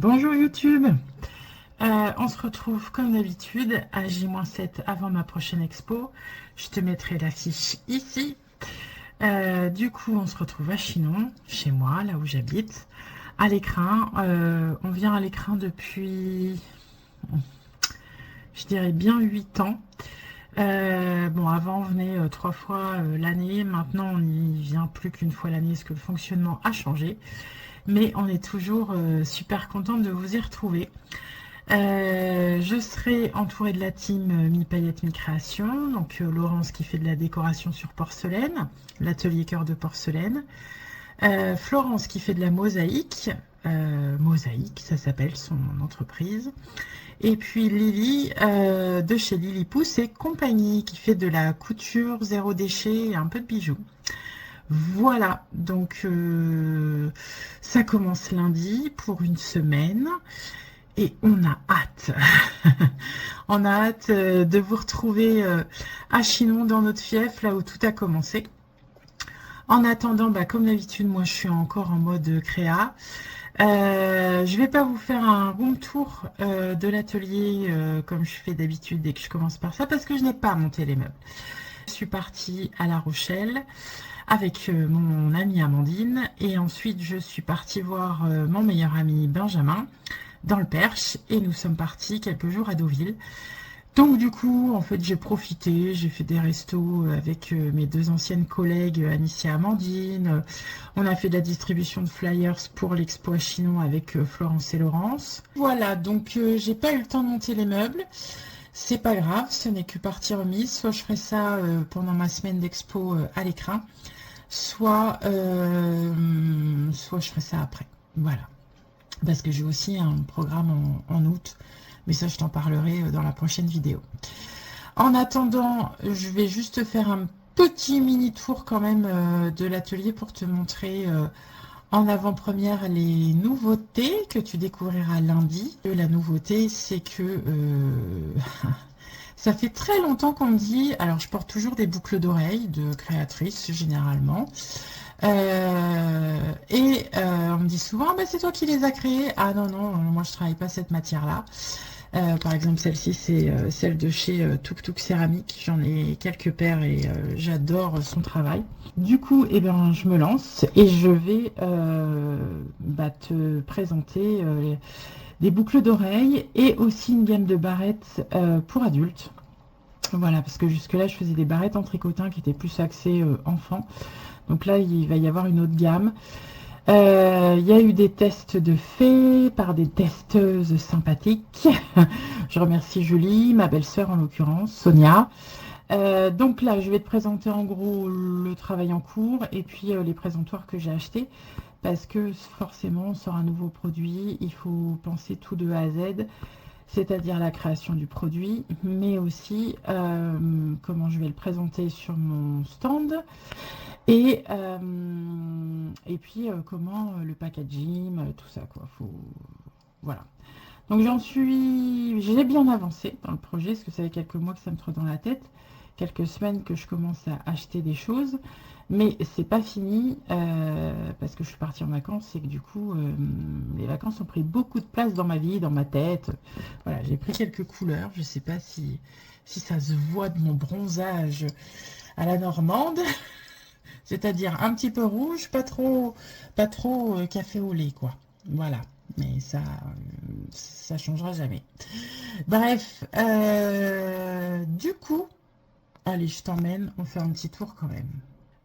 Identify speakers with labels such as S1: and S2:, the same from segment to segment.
S1: Bonjour YouTube. On se retrouve comme d'habitude à J-7 avant ma prochaine expo. Je te mettrai l'affiche ici. Du coup, on se retrouve à Chinon, chez moi, là où j'habite, à l'écrin. On vient à l'écrin depuis, je dirais bien 8 ans. Bon, avant, on venait 3 fois l'année. Maintenant, on n'y vient plus qu'une fois l'année parce que le fonctionnement a changé. Mais on est toujours super contente de vous y retrouver. Je serai entourée de la team Mi Paillettes Mi Création, donc Laurence qui fait de la décoration sur porcelaine, l'atelier cœur de porcelaine, Florence qui fait de la mosaïque, mosaïque ça s'appelle son entreprise, et puis Lily de chez Lily Pousse et compagnie qui fait de la couture zéro déchet et un peu de bijoux. Voilà, donc ça commence lundi pour une semaine. Et on a hâte. On a hâte de vous retrouver à Chinon dans notre fief, là où tout a commencé. En attendant, comme d'habitude, moi je suis encore en mode créa. Je vais pas vous faire un room tour de l'atelier comme je fais d'habitude dès que je commence par ça, parce que je n'ai pas monté les meubles. Je suis partie à La Rochelle avec mon amie Amandine, et ensuite je suis partie voir mon meilleur ami Benjamin dans le Perche, et nous sommes partis quelques jours à Deauville. Donc du coup, en fait, j'ai profité, j'ai fait des restos avec mes deux anciennes collègues, Anicia et Amandine. On a fait de la distribution de flyers pour l'expo à Chinon avec Florence et Laurence. Voilà, donc j'ai pas eu le temps de monter les meubles. C'est pas grave, ce n'est que partie remise. Soit je ferai ça pendant ma semaine d'expo à l'écrin, soit je ferai ça après. Voilà. Parce que j'ai aussi un programme en août, mais ça je t'en parlerai dans la prochaine vidéo. En attendant, je vais juste faire un petit mini tour quand même de l'atelier pour te montrer en avant-première les nouveautés que tu découvriras lundi. La nouveauté, c'est que ça fait très longtemps qu'on me dit, alors je porte toujours des boucles d'oreilles de créatrice généralement, on me dit souvent, ah, c'est toi qui les as créés. Ah non, non, moi je travaille pas cette matière-là. Par exemple, celle-ci, c'est celle de chez Tuk Tuk Céramique. J'en ai quelques paires et j'adore son travail. Du coup, je me lance et je vais te présenter des boucles d'oreilles et aussi une gamme de barrettes pour adultes. Voilà, parce que jusque-là, je faisais des barrettes en tricotin qui étaient plus axées enfants. Donc là, il va y avoir une autre gamme. Il y a eu des tests de faits par des testeuses sympathiques. Je remercie Julie, ma belle-sœur en l'occurrence, Sonia. Donc là, je vais te présenter en gros le travail en cours et puis les présentoirs que j'ai achetés. Parce que forcément, on sort un nouveau produit, il faut penser tout de A à Z, c'est-à-dire la création du produit, mais aussi comment je vais le présenter sur mon stand. Et puis comment le packaging, tout ça quoi. Voilà. Donc j'ai bien avancé dans le projet, parce que ça fait quelques mois que ça me trotte dans la tête, quelques semaines que je commence à acheter des choses, mais c'est pas fini parce que je suis partie en vacances et que du coup les vacances ont pris beaucoup de place dans ma vie, dans ma tête. Voilà, j'ai pris quelques couleurs. Je sais pas si ça se voit de mon bronzage à la normande. C'est-à-dire un petit peu rouge, pas trop café au lait, quoi. Voilà. Mais ça changera jamais. Bref, du coup, allez, je t'emmène, on fait un petit tour quand même.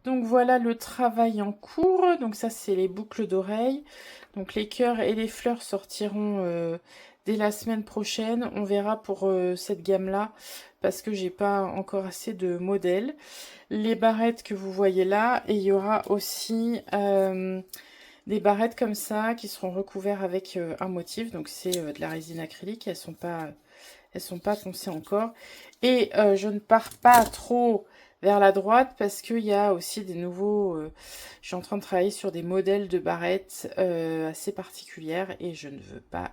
S1: Donc voilà le travail en cours. Donc ça, c'est les boucles d'oreilles. Donc les cœurs et les fleurs sortiront dès la semaine prochaine. On verra pour cette gamme-là, parce que j'ai pas encore assez de modèles. Les barrettes que vous voyez là, et il y aura aussi des barrettes comme ça qui seront recouvertes avec un motif. Donc c'est de la résine acrylique, elles sont pas foncées encore. Et je ne pars pas trop vers la droite parce qu'il y a aussi des nouveaux... je suis en train de travailler sur des modèles de barrettes assez particulières et je ne veux pas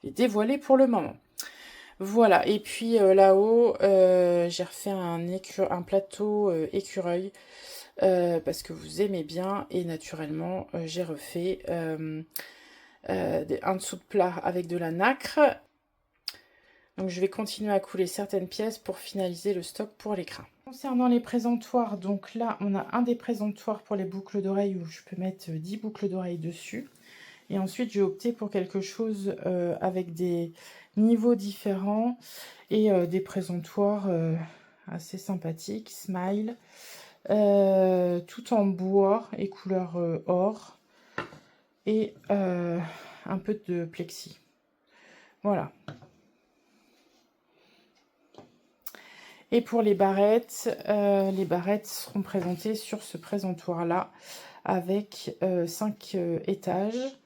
S1: les dévoiler pour le moment. Voilà, et puis là-haut, j'ai refait un plateau écureuil parce que vous aimez bien, et naturellement, j'ai refait un dessous de plat avec de la nacre. Donc je vais continuer à couler certaines pièces pour finaliser le stock pour l'écrin. Concernant les présentoirs, donc là on a un des présentoirs pour les boucles d'oreilles où je peux mettre 10 boucles d'oreilles dessus. Et ensuite j'ai opté pour quelque chose avec des niveaux différents et des présentoirs assez sympathiques, smile, tout en bois et couleur or et un peu de plexi. Voilà. Et pour les barrettes seront présentées sur ce présentoir-là avec 5 étages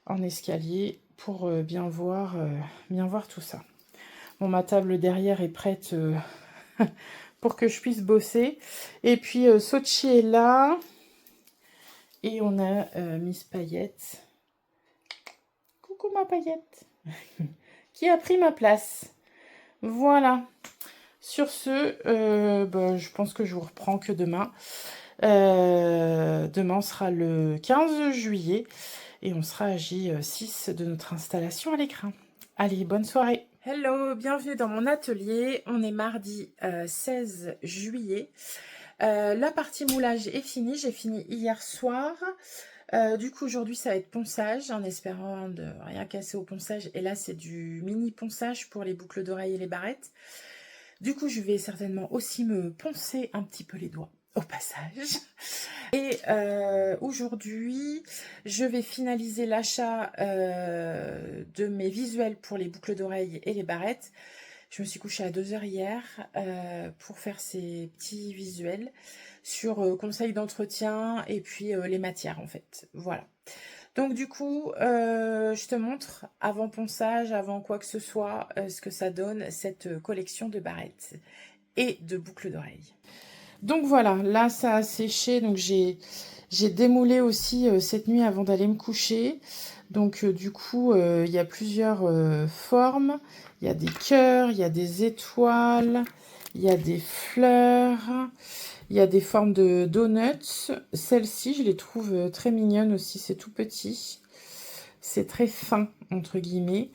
S1: en escalier pour bien voir tout ça. Bon, ma table derrière est prête pour que je puisse bosser. Et puis Sochi est là. Et on a Miss Paillette. Coucou ma Paillette. Qui a pris ma place. Voilà. Sur ce, je pense que je vous reprends que demain. Demain sera le 15 juillet et on sera à J6 de notre installation à l'écrin. Allez, bonne soirée. Hello, bienvenue dans mon atelier. On est mardi 16 juillet. La partie moulage est finie. J'ai fini hier soir. Du coup, aujourd'hui, ça va être ponçage en espérant de rien casser au ponçage. Et là, c'est du mini ponçage pour les boucles d'oreilles et les barrettes. Du coup, je vais certainement aussi me poncer un petit peu les doigts au passage. Et aujourd'hui, je vais finaliser l'achat de mes visuels pour les boucles d'oreilles et les barrettes. Je me suis couchée à 2 h hier pour faire ces petits visuels sur conseils d'entretien et puis les matières en fait. Voilà. Donc du coup, je te montre avant ponçage, avant quoi que ce soit, ce que ça donne cette collection de barrettes et de boucles d'oreilles. Donc voilà, là ça a séché, donc j'ai démoulé aussi cette nuit avant d'aller me coucher. Donc du coup, il y a plusieurs formes, il y a des cœurs, il y a des étoiles, il y a des fleurs. Il y a des formes de donuts. Celle-ci, je les trouve très mignonnes aussi. C'est tout petit. C'est très fin, entre guillemets.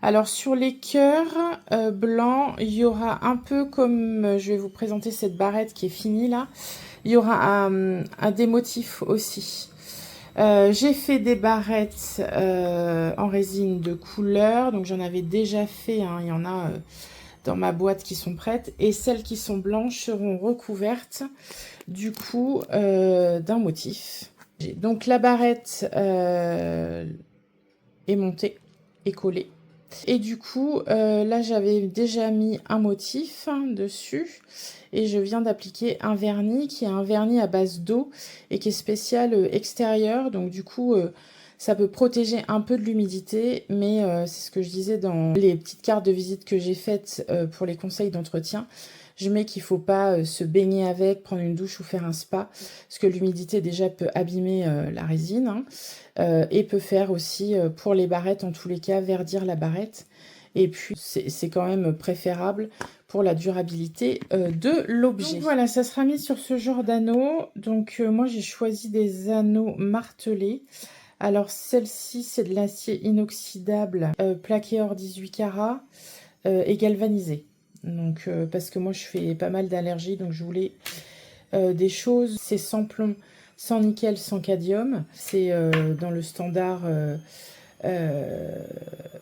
S1: Alors, sur les cœurs blancs, il y aura un peu comme... je vais vous présenter cette barrette qui est finie, là. Il y aura des motifs aussi. J'ai fait des barrettes en résine de couleur. Donc, j'en avais déjà fait. Hein, il y en a... dans ma boîte qui sont prêtes, et celles qui sont blanches seront recouvertes du coup d'un motif. Donc la barrette est montée et collée, et du coup là j'avais déjà mis un motif dessus et je viens d'appliquer un vernis qui est un vernis à base d'eau et qui est spécial extérieur, donc du coup ça peut protéger un peu de l'humidité, mais c'est ce que je disais dans les petites cartes de visite que j'ai faites pour les conseils d'entretien. Je mets qu'il ne faut pas se baigner avec, prendre une douche ou faire un spa, parce que l'humidité déjà peut abîmer la résine, hein, et peut faire aussi, pour les barrettes en tous les cas, verdir la barrette. Et puis c'est quand même préférable pour la durabilité de l'objet. Donc voilà, ça sera mis sur ce genre d'anneau. Donc moi j'ai choisi des anneaux martelés. Alors celle-ci, c'est de l'acier inoxydable plaqué hors 18 carats et galvanisé. Donc parce que moi je fais pas mal d'allergies, donc je voulais des choses. C'est sans plomb, sans nickel, sans cadmium. C'est dans le standard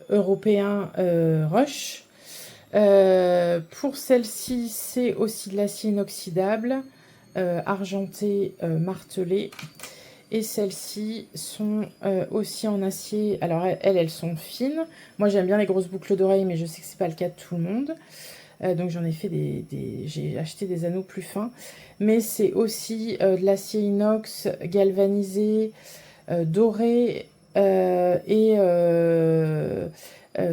S1: européen Rush. Pour celle-ci, c'est aussi de l'acier inoxydable argenté martelé. Et celles-ci sont aussi en acier. Alors elles sont fines. Moi j'aime bien les grosses boucles d'oreilles, mais je sais que c'est pas le cas de tout le monde. Donc j'en ai fait j'ai acheté des anneaux plus fins. Mais c'est aussi de l'acier inox galvanisé, doré, et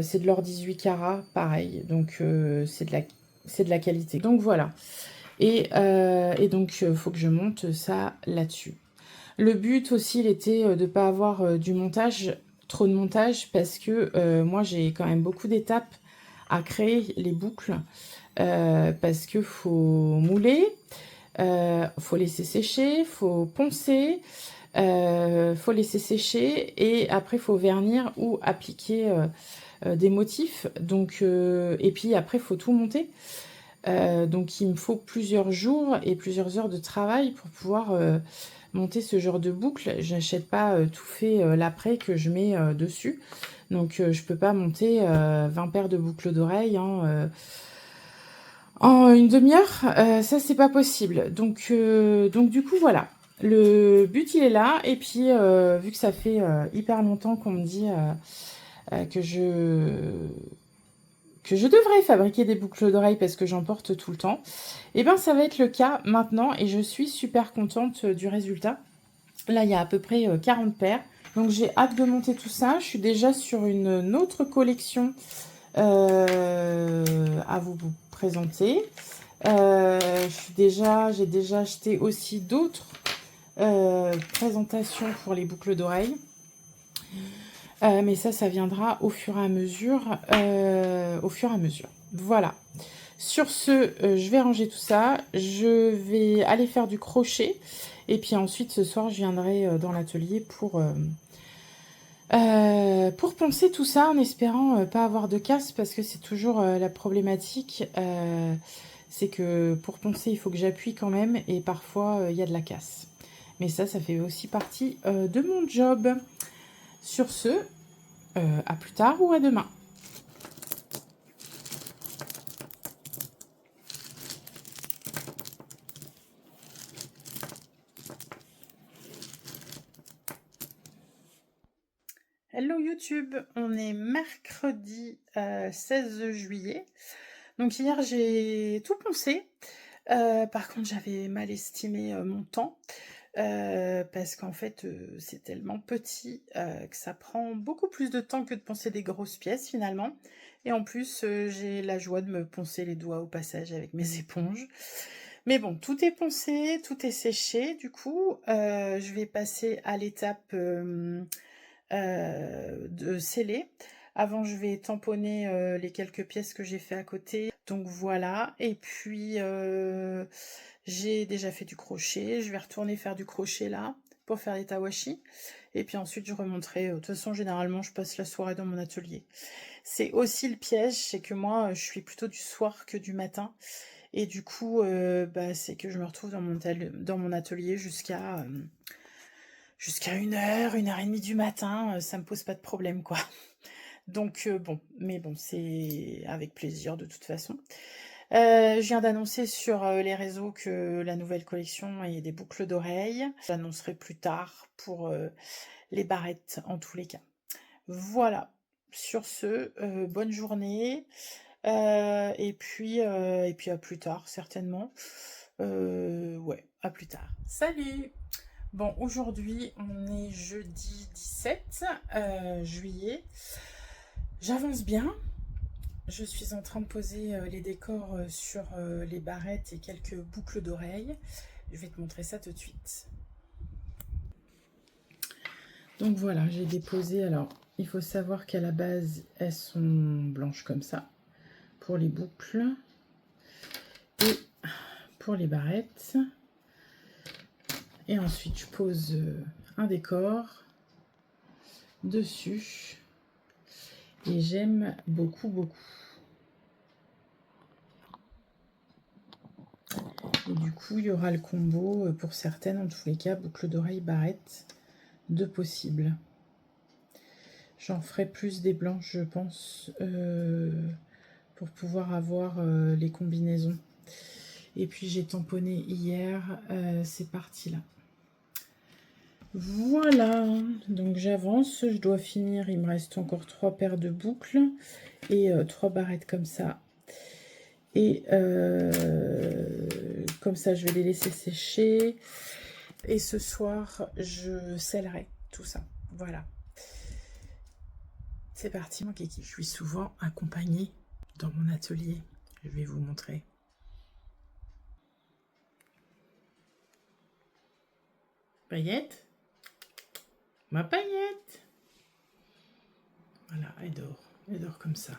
S1: c'est de l'or 18 carats, pareil. Donc c'est de la qualité. Donc voilà. Et donc faut que je monte ça là-dessus. Le but aussi, il était de ne pas avoir trop de montage, parce que moi, j'ai quand même beaucoup d'étapes à créer les boucles, parce qu'il faut mouler, faut laisser sécher, faut poncer, Faut laisser sécher et après, faut vernir ou appliquer des motifs. Donc, et puis après, faut tout monter. Donc, il me faut plusieurs jours et plusieurs heures de travail pour pouvoir monter ce genre de boucle. J'achète pas tout fait l'après que je mets dessus. Donc, je peux pas monter 20 paires de boucles d'oreilles en une demi-heure. Ça, c'est pas possible. Donc, du coup, voilà. Le but, il est là. Et puis, vu que ça fait hyper longtemps qu'on me dit que je devrais fabriquer des boucles d'oreilles parce que j'en porte tout le temps, et ben ça va être le cas maintenant et je suis super contente du résultat. Là, il y a à peu près 40 paires. Donc, j'ai hâte de monter tout ça. Je suis déjà sur une autre collection à vous présenter. J'ai déjà acheté aussi d'autres présentations pour les boucles d'oreilles. Mais ça viendra au fur et à mesure. Voilà. Sur ce, je vais ranger tout ça. Je vais aller faire du crochet. Et puis ensuite, ce soir, je viendrai dans l'atelier pour poncer tout ça en espérant pas avoir de casse parce que c'est toujours la problématique. C'est que pour poncer, il faut que j'appuie quand même et parfois, il y a de la casse. Mais ça fait aussi partie de mon job. Sur ce, à plus tard ou à demain. Hello YouTube, on est mercredi 16 juillet. Donc hier j'ai tout poncé. Par contre j'avais mal estimé mon temps. Parce qu'en fait c'est tellement petit que ça prend beaucoup plus de temps que de poncer des grosses pièces finalement. Et en plus j'ai la joie de me poncer les doigts au passage avec mes éponges. Mais bon, tout est poncé, tout est séché. Du coup, je vais passer à l'étape de sceller. Avant, je vais tamponner les quelques pièces que j'ai fait à côté. Donc voilà. Et puis, j'ai déjà fait du crochet. Je vais retourner faire du crochet là pour faire les tawashi. Et puis ensuite, je remonterai. De toute façon, généralement, je passe la soirée dans mon atelier. C'est aussi le piège, c'est que moi, je suis plutôt du soir que du matin. Et du coup, c'est que je me retrouve dans mon atelier jusqu'à 1h, 1h30 du matin. Ça me pose pas de problème, quoi. Donc, bon, mais bon, c'est avec plaisir de toute façon. Je viens d'annoncer sur les réseaux que la nouvelle collection est des boucles d'oreilles. J'annoncerai plus tard pour les barrettes en tous les cas. Voilà. Sur ce, bonne journée. Et puis à plus tard, certainement. Ouais, à plus tard. Salut! Bon, aujourd'hui, on est jeudi 17 juillet. J'avance bien. Je suis en train de poser les décors sur les barrettes et quelques boucles d'oreilles. Je vais te montrer ça tout de suite. Donc voilà, j'ai déposé. Alors, il faut savoir qu'à la base, elles sont blanches comme ça pour les boucles et pour les barrettes. Et ensuite, je pose un décor dessus. Et j'aime beaucoup, beaucoup. Et du coup, il y aura le combo pour certaines, en tous les cas, boucle d'oreille, barrette, de possible. J'en ferai plus des blanches, je pense, pour pouvoir avoir les combinaisons. Et puis, j'ai tamponné hier ces parties-là. Voilà, donc j'avance, je dois finir, il me reste encore 3 paires de boucles et 3 barrettes comme ça. Et comme ça, je vais les laisser sécher. Et ce soir, je scellerai tout ça. Voilà. C'est parti, mon kiki. Je suis souvent accompagnée dans mon atelier. Je vais vous montrer. Paillette. Ma paillette. Voilà, elle dort. Elle dort comme ça.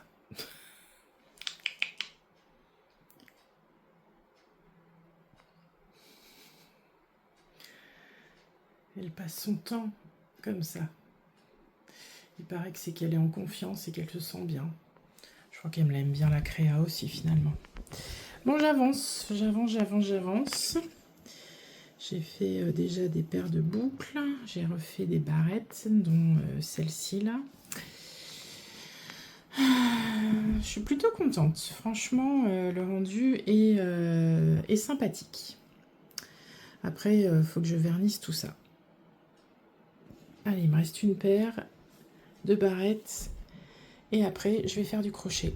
S1: Elle passe son temps comme ça. Il paraît que c'est qu'elle est en confiance et qu'elle se sent bien. Je crois qu'elle aime bien la créa aussi finalement. Bon, j'avance. J'ai fait déjà des paires de boucles. J'ai refait des barrettes, dont celle-ci là. Je suis plutôt contente. Franchement, le rendu est sympathique. Après, il faut que je vernisse tout ça. Allez, il me reste une paire de barrettes. Et après, je vais faire du crochet.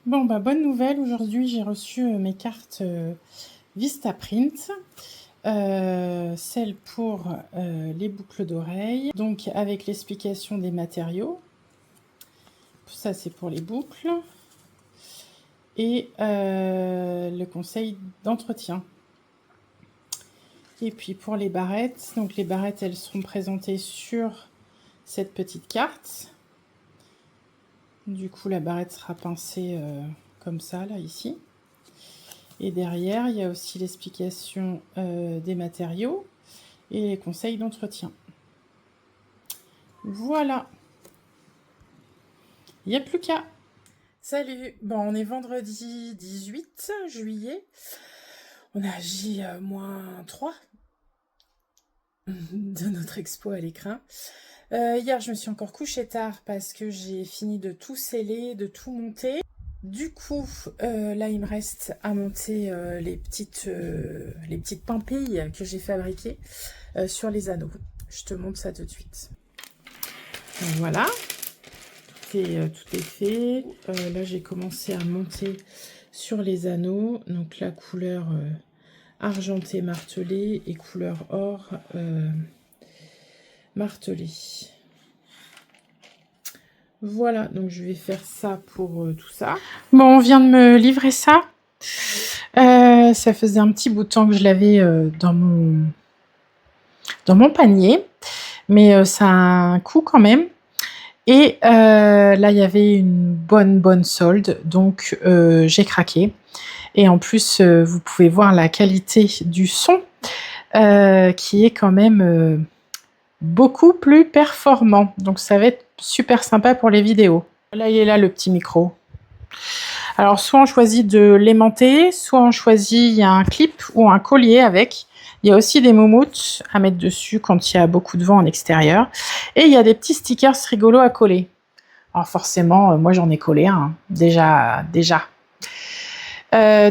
S1: Bon, bah, bonne nouvelle. Aujourd'hui, j'ai reçu mes cartes Vistaprint. Celle pour les boucles d'oreilles. Donc, avec l'explication des matériaux. Ça, c'est pour les boucles. Et le conseil d'entretien. Et puis pour les barrettes, donc les barrettes, elles seront présentées sur cette petite carte. Du coup, la barrette sera pincée comme ça, là, ici. Et derrière, il y a aussi l'explication des matériaux et les conseils d'entretien. Voilà. Il n'y a plus qu'à. Salut. Bon, on est vendredi 18 juillet. On a J-3 de notre expo à l'écrin. Hier, je me suis encore couchée tard parce que j'ai fini de tout sceller, de tout monter. Du coup, là, il me reste à monter les petites pampilles que j'ai fabriquées sur les anneaux. Je te montre ça tout de suite. Donc, voilà, tout est fait. Là, j'ai commencé à monter sur les anneaux. Donc, la couleur argenté martelé et couleur or martelé. Voilà, donc je vais faire ça pour tout ça. Bon, on vient de me livrer ça. Ça faisait un petit bout de temps que je l'avais dans mon panier. Mais ça a un coût quand même. Et là, il y avait une bonne solde. Donc, j'ai craqué. Et en plus, vous pouvez voir la qualité du son qui est quand même beaucoup plus performant. Donc, ça va être super sympa pour les vidéos. Là, il est là, le petit micro. Alors, soit on choisit de l'aimanter, soit on choisit, il y a un clip ou un collier avec. Il y a aussi des moumoutes à mettre dessus quand il y a beaucoup de vent en extérieur. Et il y a des petits stickers rigolos à coller. Alors forcément, moi j'en ai collé un, déjà.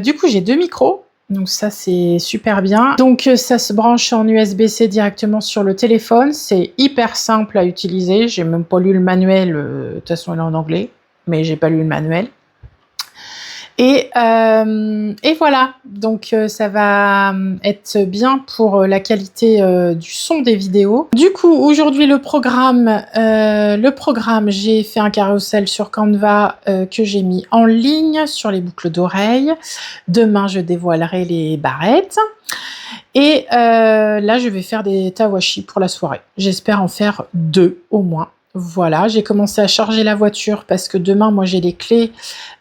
S1: Du coup, j'ai 2 micros. Donc ça, c'est super bien. Donc ça se branche en USB-C directement sur le téléphone. C'est hyper simple à utiliser. J'ai même pas lu le manuel. De toute façon, il est en anglais. Mais j'ai pas lu le manuel. Et voilà, donc ça va être bien pour la qualité du son des vidéos. Du coup, aujourd'hui, le programme, j'ai fait un carrousel sur Canva que j'ai mis en ligne sur les boucles d'oreilles. Demain, je dévoilerai les barrettes. Et là, je vais faire des tawashi pour la soirée. J'espère en faire 2 au moins. Voilà, j'ai commencé à charger la voiture parce que demain, moi, j'ai les clés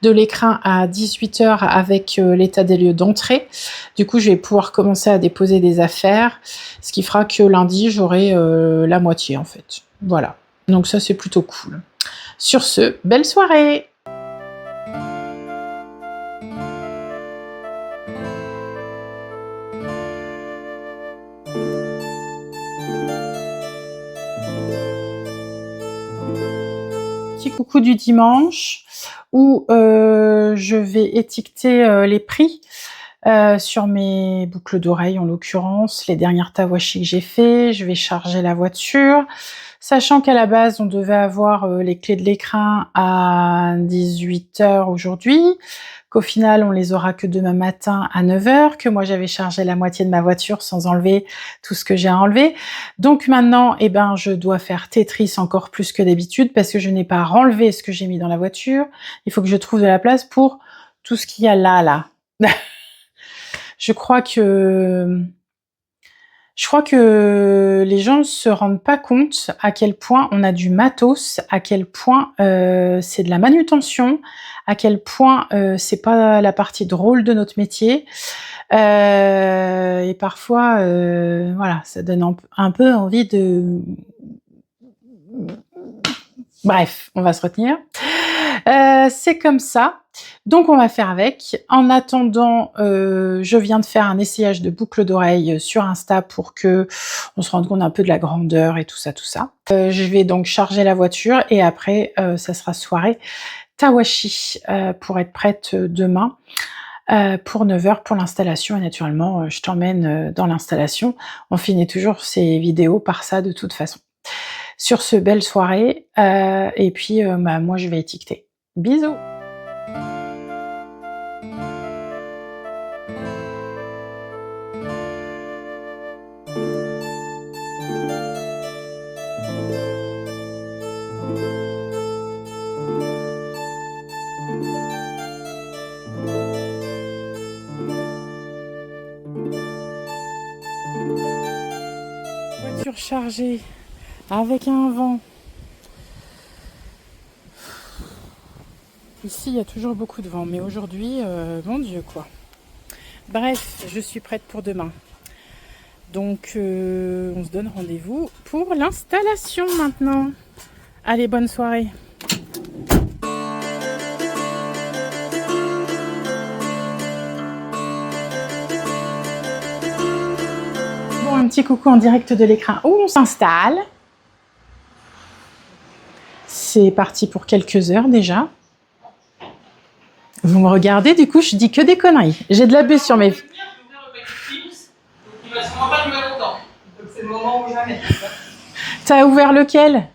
S1: de l'écrin à 18 h avec l'état des lieux d'entrée. Du coup, je vais pouvoir commencer à déposer des affaires, ce qui fera que lundi, j'aurai la moitié, en fait. Voilà, donc ça, c'est plutôt cool. Sur ce, belle soirée! Coucou du dimanche où je vais étiqueter les prix sur mes boucles d'oreilles, en l'occurrence les dernières tawashi que j'ai fait. Je vais charger la voiture, sachant qu'à la base on devait avoir les clés de l'écrin à 18 h aujourd'hui, qu'au final on les aura que demain matin à 9 h, que moi j'avais chargé la moitié de ma voiture sans enlever tout ce que j'ai à enlever. Donc maintenant, eh ben, je dois faire Tetris encore plus que d'habitude parce que je n'ai pas renlevé ce que j'ai mis dans la voiture. Il faut que je trouve de la place pour tout ce qu'il y a là. Je crois que
S2: Je crois que les gens ne se rendent pas compte à quel point on a du matos, à quel point c'est de la manutention, à quel point c'est pas la partie drôle de notre métier. Et parfois, voilà, ça donne un peu envie de... Bref, on va se retenir. C'est comme ça. Donc, on va faire avec. En attendant, je viens de faire un essayage de boucle d'oreille sur Insta pour que on se rende compte un peu de la grandeur et tout ça, tout ça. Je vais donc charger la voiture et après, ça sera soirée Tawashi pour être prête demain pour 9 h pour l'installation. Et naturellement, je t'emmène dans l'installation. On finit toujours ces vidéos par ça de toute façon. Sur ce, belle soirée. Et puis, moi, je vais étiqueter. Bisous! Voiture chargée avec un vent. Ici, il y a toujours beaucoup de vent, mais aujourd'hui, mon Dieu, quoi. Bref, je suis prête pour demain. Donc, on se donne rendez-vous pour l'installation maintenant. Allez, bonne soirée. Bon, un petit coucou en direct de l'écran où on s'installe. C'est parti pour quelques heures déjà. Vous me regardez, du coup, je dis que des conneries. J'ai de l'abus sur mes... C'est le moment ou jamais. T'as ouvert lequel?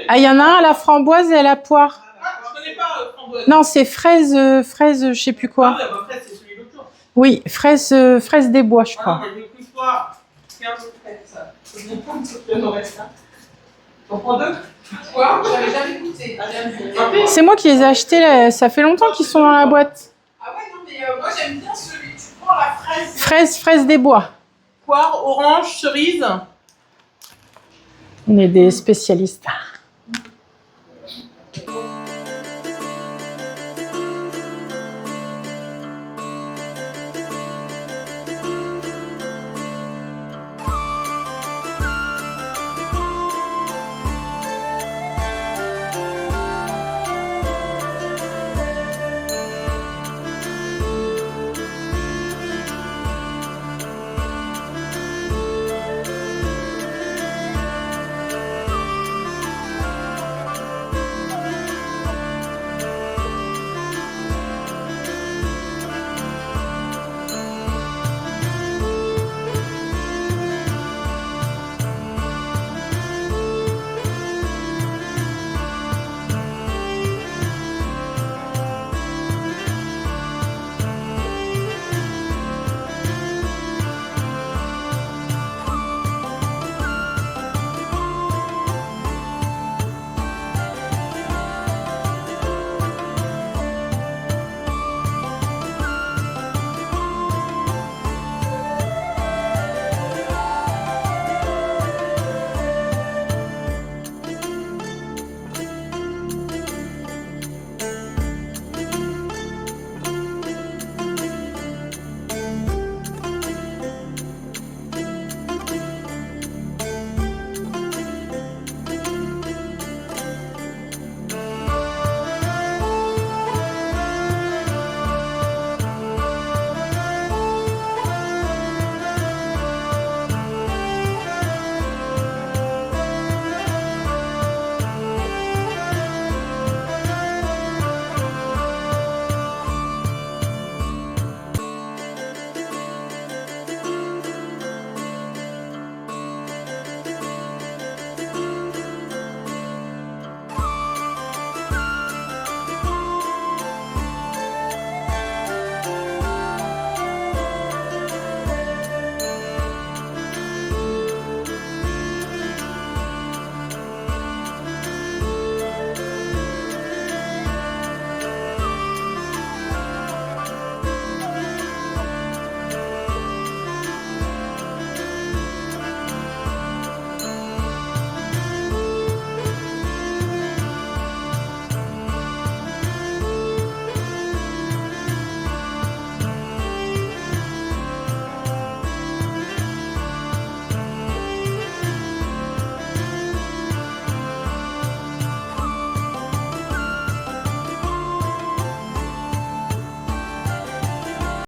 S2: Ah, il y en a un à la framboise et à la poire. Je connais pas framboise. Non, c'est fraise, je sais plus quoi. Ah, bah, fraise, c'est celui d'autre jour. Oui, fraise des bois, je crois. Ah non, j'ai plus poire. 15 fraises, ça. T'en prends 2? Quoi? J'avais jamais goûté. C'est moi qui les ai achetés, là. Ça fait longtemps qu'ils sont dans la boîte. Ah ouais, non, mais moi j'aime bien celui. Tu prends la fraise. Fraise des bois. Poire, orange, cerise. On est des spécialistes.